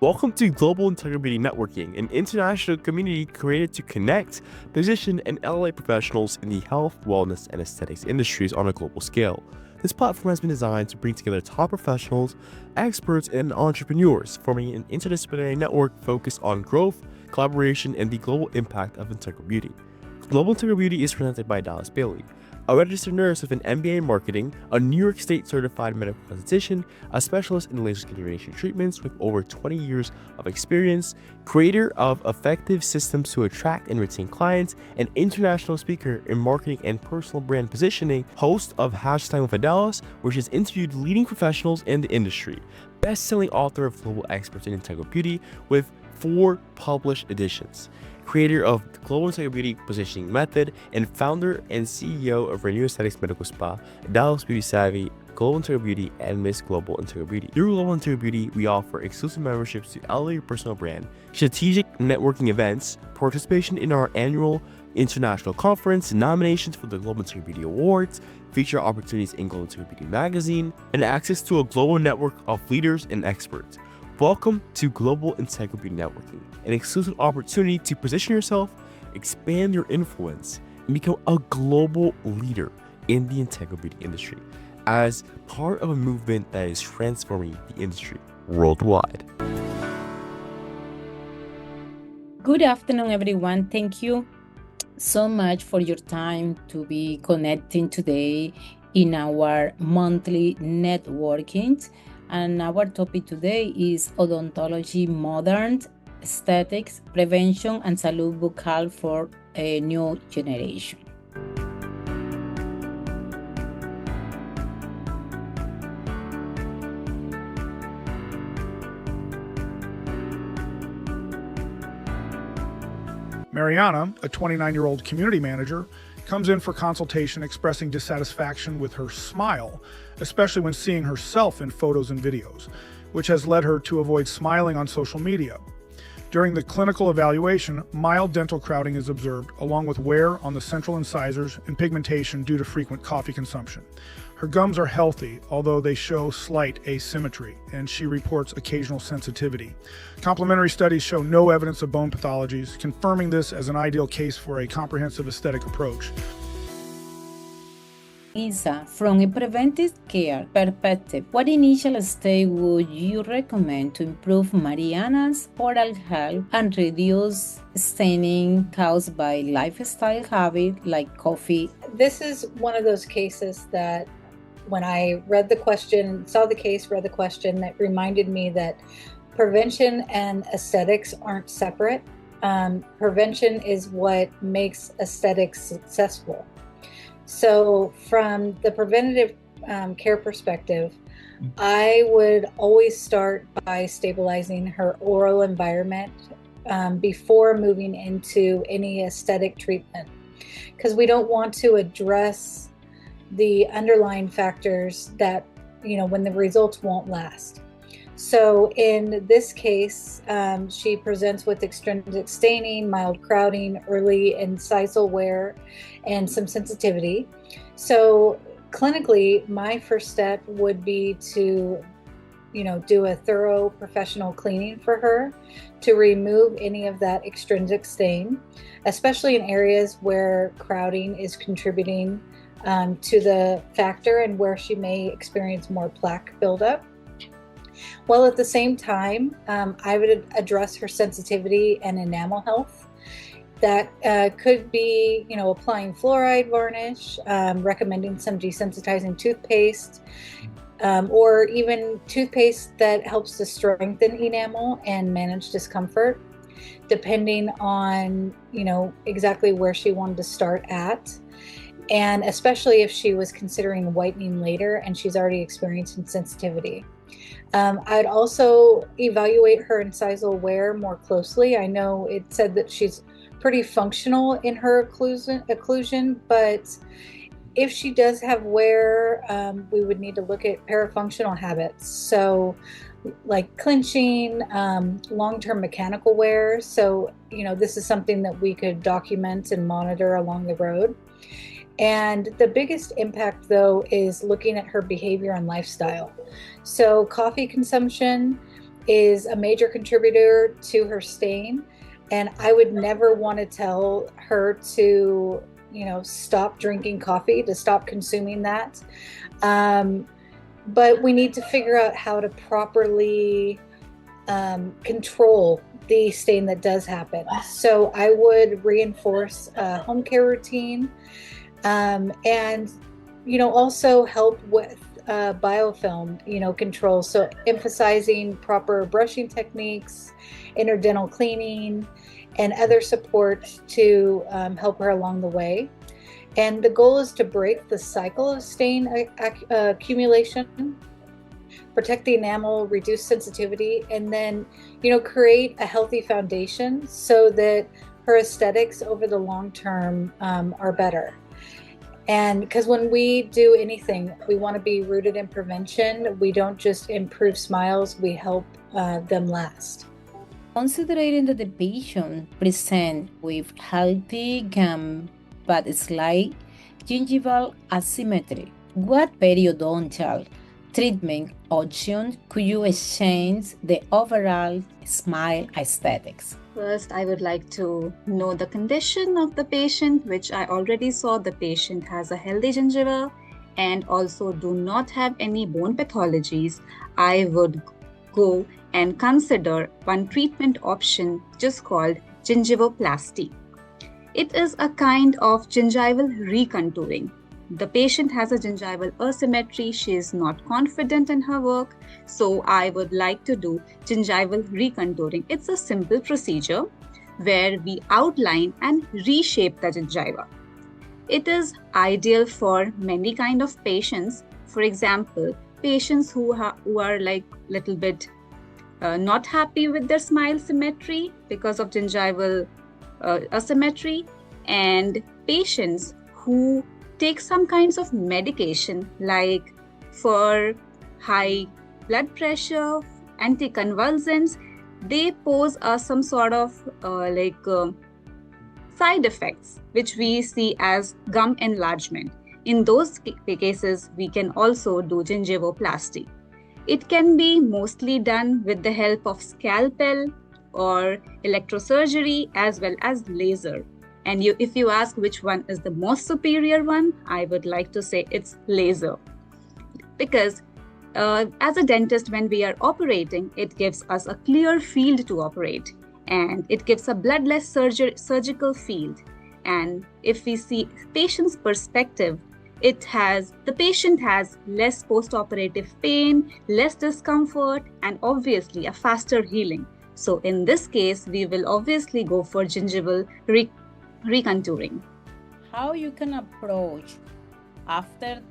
Welcome to Global Integrity Networking, an international community created to connect, position, and elevate professionals in the health, wellness, and aesthetics industries on a global scale. This platform has been designed to bring together top professionals, experts, and entrepreneurs, forming an interdisciplinary network focused on growth, collaboration, and the global impact of integral beauty. Global Integral Beauty is presented by Dallas Bailey, a registered nurse with an MBA in marketing, a New York State certified medical esthetician, a specialist in laser skin radiation treatments with over 20 years of experience, creator of effective systems to attract and retain clients, an international speaker in marketing and personal brand positioning, host of Hashtag with Dallas, which has interviewed leading professionals in the industry, best-selling author of Global Experts in Integral Beauty with 4 published editions, creator of the Global Integral Beauty Positioning Method, and founder and CEO of Renew Aesthetics Medical Spa, Dallas Beauty Savvy, Global Integral Beauty, and Miss Global Integral Beauty. Through Global Integral Beauty, we offer exclusive memberships to elevate your personal brand, strategic networking events, participation in our annual international conference, nominations for the Global Integral Beauty Awards, feature opportunities in Global Integral Beauty magazine, and access to a global network of leaders and experts. Welcome to Global Integral Beauty Networking, an exclusive opportunity to position yourself, expand your influence, and become a global leader in the integral beauty industry as part of a movement that is transforming the industry worldwide. Good afternoon, everyone. Thank you so much for your time to be connecting today in our monthly networking. And our topic today is odontology, modern aesthetics, prevention, and salud buccal for a new generation. Mariana, a 29-year-old community manager, comes in for consultation expressing dissatisfaction with her smile, especially when seeing herself in photos and videos, which has led her to avoid smiling on social media. During the clinical evaluation, mild dental crowding is observed, along with wear on the central incisors and pigmentation due to frequent coffee consumption. Her gums are healthy, although they show slight asymmetry, and she reports occasional sensitivity. Complementary studies show no evidence of bone pathologies, confirming this as an ideal case for a comprehensive aesthetic approach. Isa, from a preventive care perspective, what initial stage would you recommend to improve Mariana's oral health and reduce staining caused by lifestyle habits like coffee? This is one of those cases that when I read the question, saw the case, read the question, that reminded me that prevention and aesthetics aren't separate. Prevention is what makes aesthetics successful. So from the preventative care perspective, I would always start by stabilizing her oral environment before moving into any aesthetic treatment, because we don't want to address the underlying factors that, when the results won't last. So in this case, she presents with extrinsic staining, mild crowding, early incisal wear, and some sensitivity. So clinically, my first step would be to, do a thorough professional cleaning for her to remove any of that extrinsic stain, especially in areas where crowding is contributing to the factor and where she may experience more plaque buildup. While at the same time, I would address her sensitivity and enamel health. That could be, applying fluoride varnish, recommending some desensitizing toothpaste, or even toothpaste that helps to strengthen enamel and manage discomfort, depending on, exactly where she wanted to start at. And especially if she was considering whitening later and she's already experiencing sensitivity. I'd also evaluate her incisal wear more closely. I know it said that she's pretty functional in her occlusion, but if she does have wear, we would need to look at parafunctional habits. So like clinching, long-term mechanical wear. So, this is something that we could document and monitor along the road. And the biggest impact, though, is looking at her behavior and lifestyle. So coffee consumption is a major contributor to her stain. And I would never want to tell her to, stop drinking coffee, to stop consuming that. But we need to figure out how to properly control the stain that does happen. So I would reinforce a home care routine, and also help with biofilm control. So emphasizing proper brushing techniques, interdental cleaning, and other support to help her along the way. And the goal is to break the cycle of stain accumulation, protect the enamel, reduce sensitivity, and then, create a healthy foundation so that her aesthetics over the long term are better. And because when we do anything, we want to be rooted in prevention. We don't just improve smiles, we help them last. Considering that the patient present with healthy gum but slight gingival asymmetry, what periodontal treatment options could you exchange the overall smile aesthetics? First, I would like to know the condition of the patient, which I already saw. The patient has a healthy gingiva and also do not have any bone pathologies. I would go and consider one treatment option just called gingivoplasty. It is a kind of gingival recontouring. The patient has a gingival asymmetry. She is not confident in her work. So I would like to do gingival recontouring. It's a simple procedure where we outline and reshape the gingiva. It is ideal for many kind of patients. For example, patients who are like little bit not happy with their smile symmetry because of gingival asymmetry, and patients who take some kinds of medication like for high blood pressure, anticonvulsants. They pose some sort of side effects which we see as gum enlargement. In those cases, we can also do gingivoplasty. It can be mostly done with the help of scalpel or electrosurgery as well as laser. And if you ask which one is the most superior one, I would like to say it's laser. Because as a dentist, when we are operating, it gives us a clear field to operate, and it gives a bloodless surgical field. And if we see patient's perspective, the patient has less post-operative pain, less discomfort, and obviously a faster healing. So in this case, we will obviously go for gingival recontouring. How you can approach after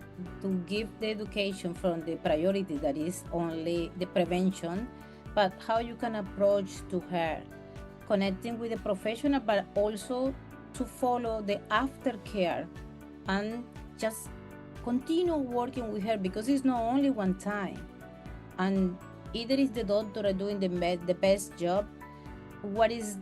to give the education from the priority that is only the prevention, but how you can approach to her, connecting with the professional, but also to follow the aftercare and just continue working with her, because it's not only one time. And either is the doctor doing the best job. What is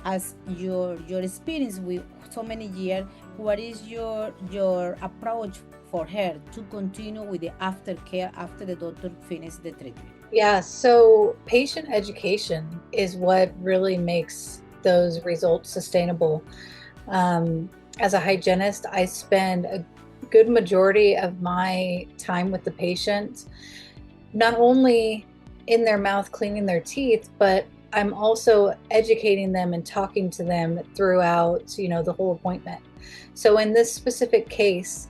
as your experience with so many years, what is your approach for her to continue with the aftercare after the doctor finishes the treatment? Yeah, so patient education is what really makes those results sustainable. As a hygienist, I spend a good majority of my time with the patient, not only in their mouth cleaning their teeth, but I'm also educating them and talking to them throughout, the whole appointment. So in this specific case,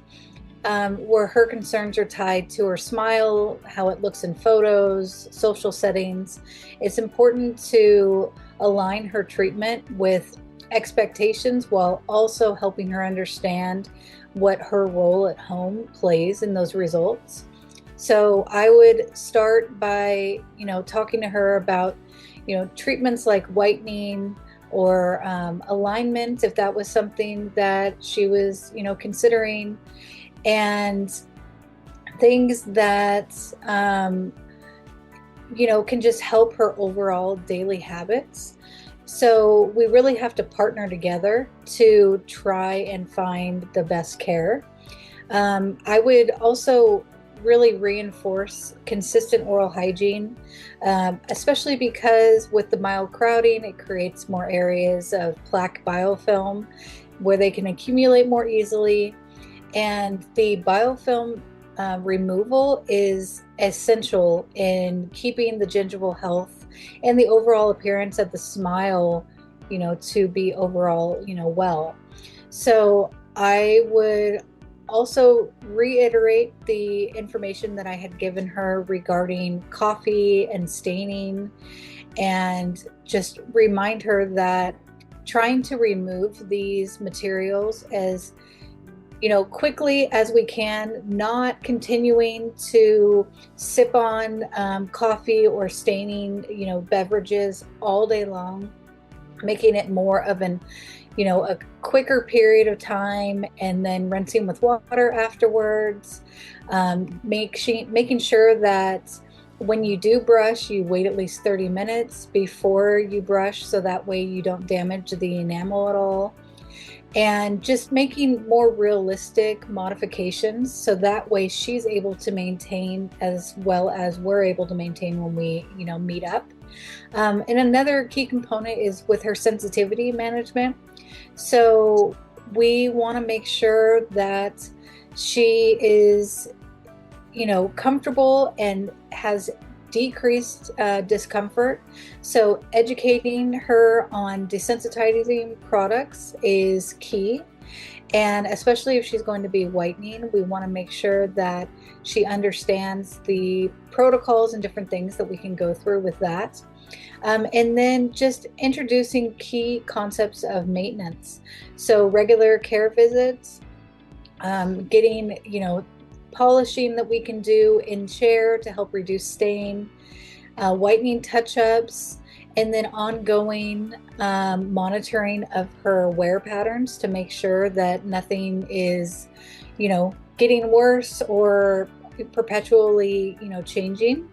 where her concerns are tied to her smile, how it looks in photos, social settings, it's important to align her treatment with expectations while also helping her understand what her role at home plays in those results. So I would start by, talking to her about, treatments like whitening or alignment, if that was something that she was, considering, and things that, can just help her overall daily habits. So we really have to partner together to try and find the best care. I would also really reinforce consistent oral hygiene, especially because with the mild crowding, it creates more areas of plaque biofilm where they can accumulate more easily. And the biofilm removal is essential in keeping the gingival health and the overall appearance of the smile, to be overall, well. So I would also reiterate the information that I had given her regarding coffee and staining, and just remind her that trying to remove these materials as quickly as we can, not continuing to sip on coffee or staining, beverages all day long, making it more of a quicker period of time, and then rinsing with water afterwards. Making sure that when you do brush, you wait at least 30 minutes before you brush, so that way you don't damage the enamel at all. And just making more realistic modifications, so that way she's able to maintain as well as we're able to maintain when we, meet up. And another key component is with her sensitivity management. So we want to make sure that she is, comfortable and has decreased discomfort. So educating her on desensitizing products is key. And especially if she's going to be whitening, we want to make sure that she understands the protocols and different things that we can go through with that. And then just introducing key concepts of maintenance. So regular care visits, getting, polishing that we can do in chair to help reduce stain, whitening touch-ups, and then ongoing monitoring of her wear patterns to make sure that nothing is, getting worse or perpetually, changing.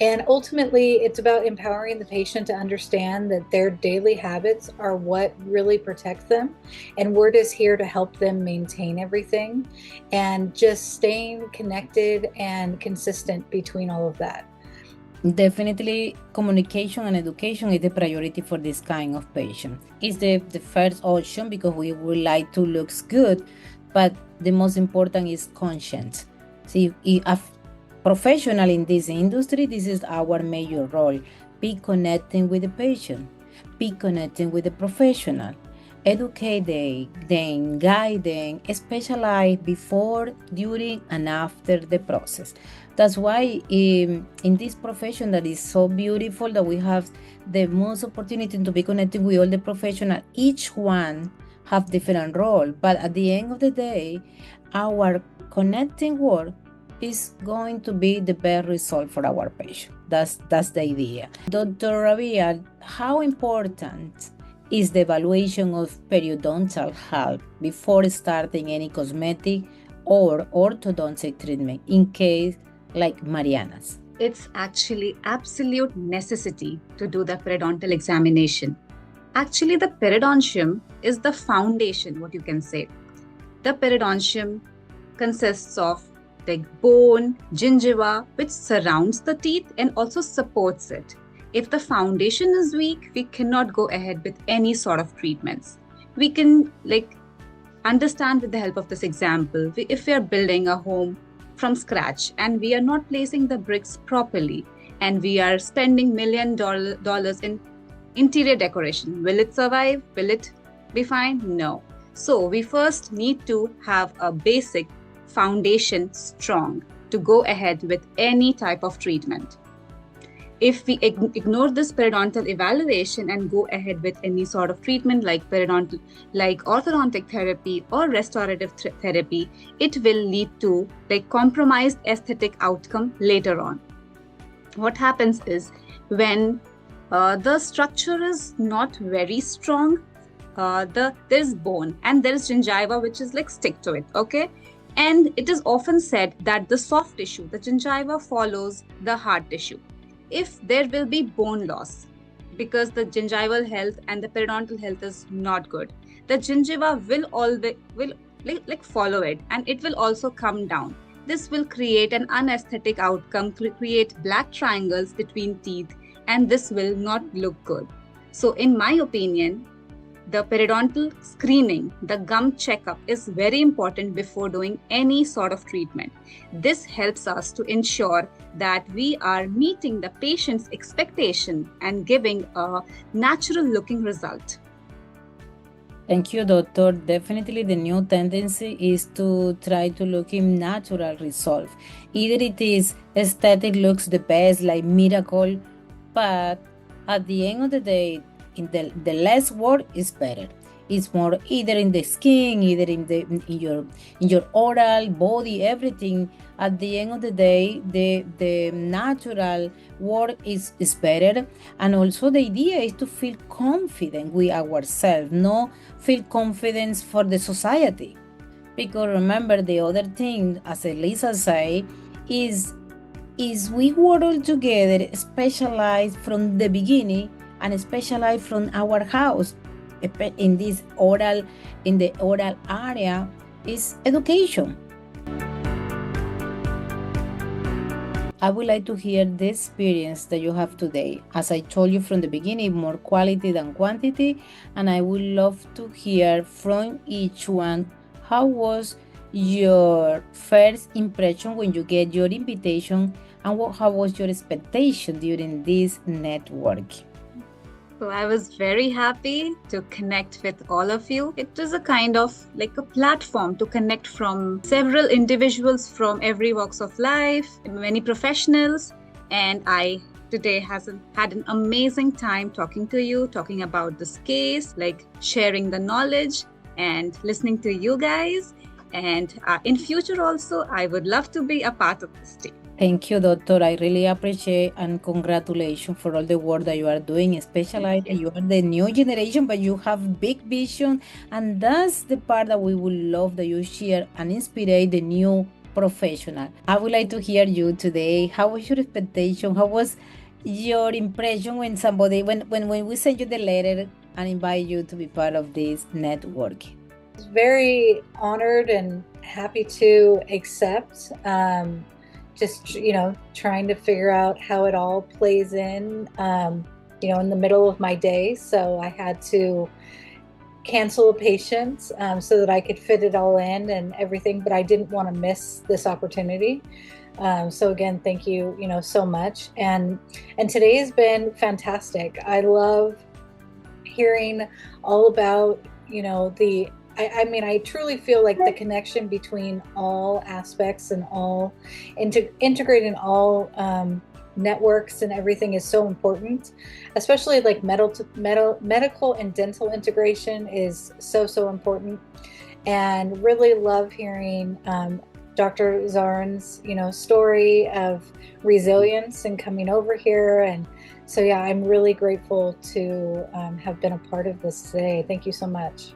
And ultimately, it's about empowering the patient to understand that their daily habits are what really protect them. And we're just here to help them maintain everything, and just staying connected and consistent between all of that. Definitely, communication and education is the priority for this kind of patient. It's the first option because we would like to look good, but the most important is conscience. See, if professional in this industry, this is our major role. Be connecting with the patient, be connecting with the professional, educate them, guide them, specialize before, during, and after the process. That's why in this profession that is so beautiful, that we have the most opportunity to be connecting with all the professionals. Each one have different role, but at the end of the day, our connecting work is going to be the best result for our patient. That's the idea. Dr. Rabia, how important is the evaluation of periodontal health before starting any cosmetic or orthodontic treatment in case like Mariana's? It's actually absolute necessity to do the periodontal examination. Actually, the periodontium is the foundation, what you can say. The periodontium consists of the bone, gingiva, which surrounds the teeth and also supports it. If the foundation is weak, we cannot go ahead with any sort of treatments. We can understand with the help of this example. If we are building a home from scratch and we are not placing the bricks properly and we are spending $1 million in interior decoration, will it survive? Will it be fine? No. So we first need to have a basic foundation strong to go ahead with any type of treatment. If we ignore this periodontal evaluation and go ahead with any sort of treatment like orthodontic therapy or restorative therapy, it will lead to compromised aesthetic outcome later on. What happens is when the structure is not very strong, there's bone and there's gingiva which is stick to it, okay? And it is often said that the soft tissue, the gingiva, follows the hard tissue. If there will be bone loss because the gingival health and the periodontal health is not good, the gingiva will follow it and it will also come down. This will create an unaesthetic outcome, create black triangles between teeth, and this will not look good. So in my opinion, the periodontal screening, the gum checkup is very important before doing any sort of treatment. This helps us to ensure that we are meeting the patient's expectation and giving a natural looking result. Thank you, doctor. Definitely the new tendency is to try to look in natural result. Either it is aesthetic looks the best, like miracle, but at the end of the day, the less work is better. It's more either in the skin, either in your oral body, everything. At the end of the day, the natural work is better. And also the idea is to feel confident with ourselves, no feel confidence for the society. Because remember, the other thing, as Elisa say, is we work all together, specialized from the beginning and specialized from our house. In the oral area is education. I would like to hear the experience that you have today. As I told you from the beginning, more quality than quantity, and I would love to hear from each one, how was your first impression when you get your invitation, and how was your expectation during this networking? So I was very happy to connect with all of you. It was a kind of like a platform to connect from several individuals from every walks of life, many professionals, and I today had an amazing time talking to you, talking about this case, like sharing the knowledge and listening to you guys. And in future also, I would love to be a part of this team. Thank you, doctor. I really appreciate and congratulations for all the work that you are doing, especially that you are the new generation, but you have big vision. And that's the part that we would love that you share and inspire the new professional. I would like to hear you today. How was your expectation? How was your impression when we sent you the letter and invite you to be part of this network? I was very honored and happy to accept. Just, trying to figure out how it all plays in, in the middle of my day. So I had to cancel a patient so that I could fit it all in and everything, but I didn't want to miss this opportunity. So again, thank you, so much. And today has been fantastic. I love hearing all about, I truly feel like the connection between all aspects and all integrating all networks and everything is so important, especially like medical and dental integration is so important. And really love hearing Dr. Zarin's, story of resilience and coming over here. And so, yeah, I'm really grateful to have been a part of this today. Thank you so much.